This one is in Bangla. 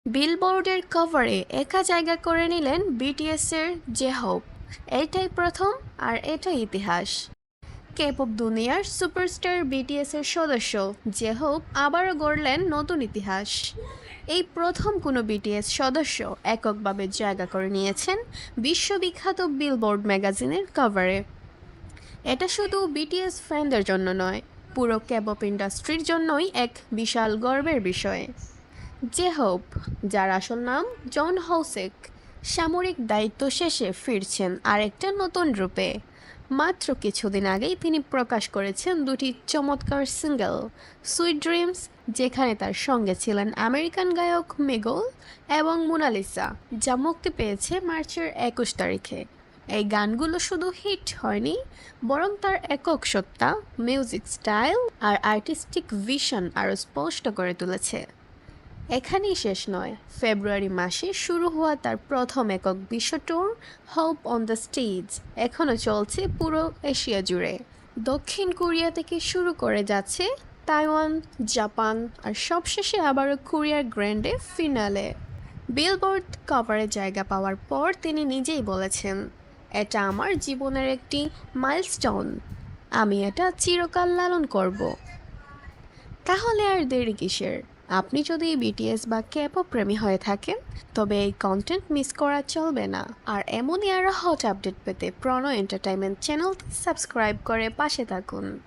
বিলবোর্ডের কভারে একা জায়গা করে নিলেন বিটিএসের জেহোপ। এটাই প্রথম আর এটাই ইতিহাস। কে-পপ দুনিয়ার সুপারস্টার বিটিএসের সদস্য জেহোপ আবারও গড়লেন নতুন ইতিহাস। এই প্রথম কোনো বিটিএস সদস্য এককভাবে জায়গা করে নিয়েছেন বিশ্ববিখ্যাত বিলবোর্ড ম্যাগাজিনের কভারে। এটা শুধু বিটিএস ফ্যানদের জন্য নয়, পুরো কে-পপ ইন্ডাস্ট্রির জন্যই এক বিশাল গর্বের বিষয়। জেহোপ, যার আসল নাম জন হোসেক, সামরিক দায়িত্ব শেষে ফিরছেন আরেকটা নতুন রূপে। মাত্র কিছুদিন আগেই তিনি প্রকাশ করেছেন দুটি চমৎকার সিঙ্গেল, সুইট ড্রিমস, যেখানে তার সঙ্গে ছিলেন আমেরিকান গায়ক মেগল, এবং মোনালিসা, যা মুক্তি পেয়েছে মার্চের 21 তারিখে। এই গানগুলো শুধু হিট হয়নি, বরং তার একক সত্তা, মিউজিক স্টাইল আর আর্টিস্টিক ভিশন আরও স্পষ্ট করে তুলেছে। এখানেই শেষ নয়, ফেব্রুয়ারি মাসে শুরু হওয়া তার প্রথম একক বিশ্ব tour hope on the stage এখনও চলছে পুরো এশিয়া জুড়ে। দক্ষিণ কোরিয়া থেকে শুরু করে যাচ্ছে তাইওয়ান, জাপান আর সবশেষে আবারও কোরিয়ার গ্র্যান্ডে ফিনালে। বিলবোর্ড কভারে জায়গা পাওয়ার পর তিনি নিজেই বলেছেন, এটা আমার জীবনের একটি মাইলস্টোন, আমি এটা চিরকাল লালন করব। তাহলে আর দেরি কিসের? আপনি যদি বিটিএস বা কে-পপ প্রেমী হয়ে থাকেন, তবে এই কন্টেন্ট মিস করা চলবে না। আর এমনই আরও হট আপডেট পেতে প্রণয় এন্টারটেইনমেন্ট চ্যানেলটি সাবস্ক্রাইব করে পাশে থাকুন।